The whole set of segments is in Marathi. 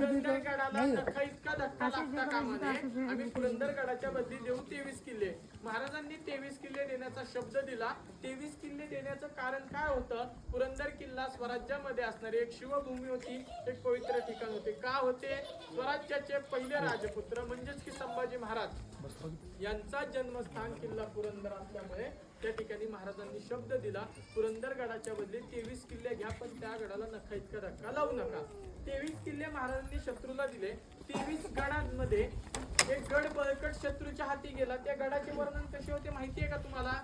पुरंदरगडाला नखा इतका धक्का लागता कामा नये. आम्ही पुरंदरगडाच्या बदली देऊ 23 किल्ले. महाराजांनी 23 किल्ले देण्याचा शब्द दिला. 23 किल्ले देण्याचं कारण काय होतं? पुरंदर किल्ला स्वराज्यामध्ये असणारी एक शिवभूमी होती, एक पवित्र ठिकाण होते. का होते? स्वराज्याचे पहिले राजपुत्र म्हणजेच की संभाजी महाराज यांचा जन्मस्थान किल्ला पुरंदर असल्यामुळे त्या ठिकाणी महाराजांनी शब्द दिला, पुरंदरगडाच्या बदली 23 किल्ले घ्या, पण त्या गडाला नखा इतका धक्का लावू नका. 23 किल्ले महाराजांनी शत्रूला दिले. 23 गडांमध्ये एक गड बळकट शत्रूच्या हाती गेला. त्या गडाचे वर्णन कसे होते माहितीये का तुम्हाला?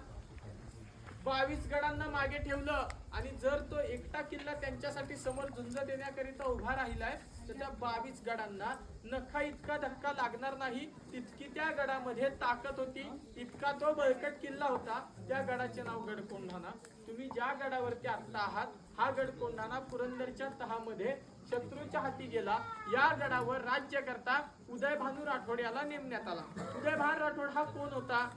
22 गडांना मागे ठेवलं आणि जर तो एकटा किल्ला त्यांच्यासाठी समोर झुंज देण्याकरिता उभा राहिलाय तर त्या 22 गडांना नखा इतका धक्का लागणार नाही, तितकी त्या गडामध्ये ताकद होती, इतका तो बळकट किल्ला होता. त्या गडाचे नाव गड कोंढाणा. तुम्ही ज्या गडावरती आता आहात हा गड कोंढाणा पुरंदरच्या तहामध्ये शत्रूच्या हाती गेला. या गडावर राज्य करता उदयभानू राठोड याला नेमण्यात आला. उदयभान राठोड हा कोण होता?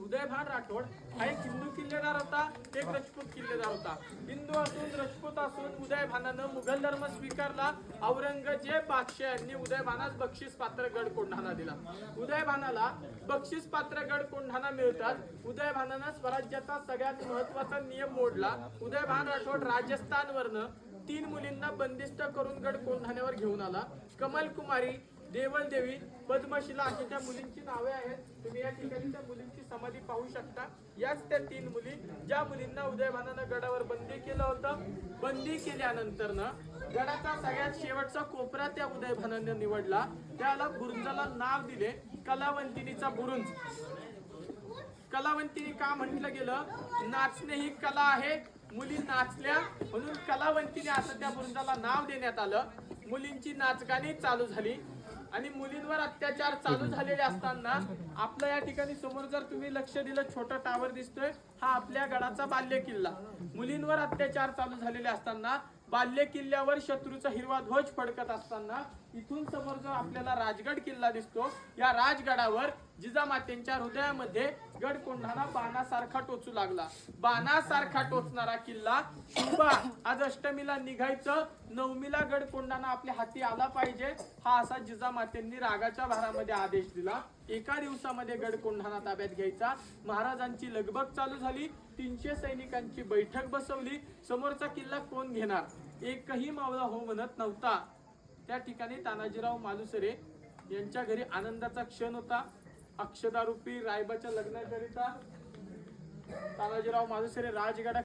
उदयभान राठोड हा एक हिंदू किल्लेदार होता, एक राजपूत किल्लेदार होता. हिंदू असून राजपूत असून उदयभानानं मुघल धर्म स्वीकारला. औरंगजेब बादशाह यांनी उदयभानास बक्षीस पात्र गड कोंढाणा दिला. उदयभानाला बक्षीस पात्र गड कोंढाणा मिळतात. उदयभानानं स्वराज्याचा सगळ्यात महत्वाचा नियम मोडला. उदयभान राठोड राजस्थानवरनं 3 मुलींना बंदिस्त करून गड कोंढाण्यावर घेऊन आला. कमल कुमारी, देवल देवी, पद्मशिला अशी त्या मुलींची नावे आहेत. तुम्ही या ठिकाणी त्या मुलींची समाधी पाहू शकता. याच त्या 3 मुली ज्या मुलींना उदयभानानं गडावर बंदी केलं होतं. बंदी केल्यानंतर गडाचा सगळ्यात शेवटचा कोपरा त्या उदयभानानं निवडला. त्याला बुरुजाला नाव दिले कलावंतिनीचा बुरुज. कलावंतिनी का म्हटलं गेलं? नाचणे ही कला आहे, मुली नाचल्या म्हणून कलावंतिनी असं त्या बुरुजाला नाव देण्यात आलं. मुलींची नाचगाणी चालू झाली आणि मुलींवर अत्याचार चालू झालेले असताना आपलं या ठिकाणी समोर जर तुम्ही लक्ष दिलं छोटा टावर दिसतोय, हा आपल्या गडाचा बाल्य किल्ला. मुलींवर अत्याचार चालू झालेले असताना बाल्य किल्ल्यावर शत्रूचा हिरवा ध्वज फडकत असताना इथून समोर जो आपल्याला राजगड किल्ला दिसतो, या राजगडावर जिजामातेंच्या हृदयामध्ये गड कोंढाणा बाणासारखा टोचू लागला. बाणासारखा टोचणारा किल्ला शुभा आज अष्टमीला निघायचं, नवमीला गड कोंढाणा आपल्या हाती आला पाहिजे, हा असा जिजामातेंनी रागाच्या भारामध्ये आदेश दिला. एका दिवसामध्ये गड कोंढाणा ताब्यात घ्यायचा. महाराजांची लगबग चालू झाली. 300 सैनिकांची बैठक बसवली. समोरचा किल्ला कोण घेणार? एकही मावळा हो म्हणत नव्हता. त्या ठिकाणी तानाजीराव मालुसरे यांच्या घरी आनंदाचा क्षण होता. अक्षदारूपी रायबाच्या लग्नाकरिता तानाजीराव मालुसरे राजगडा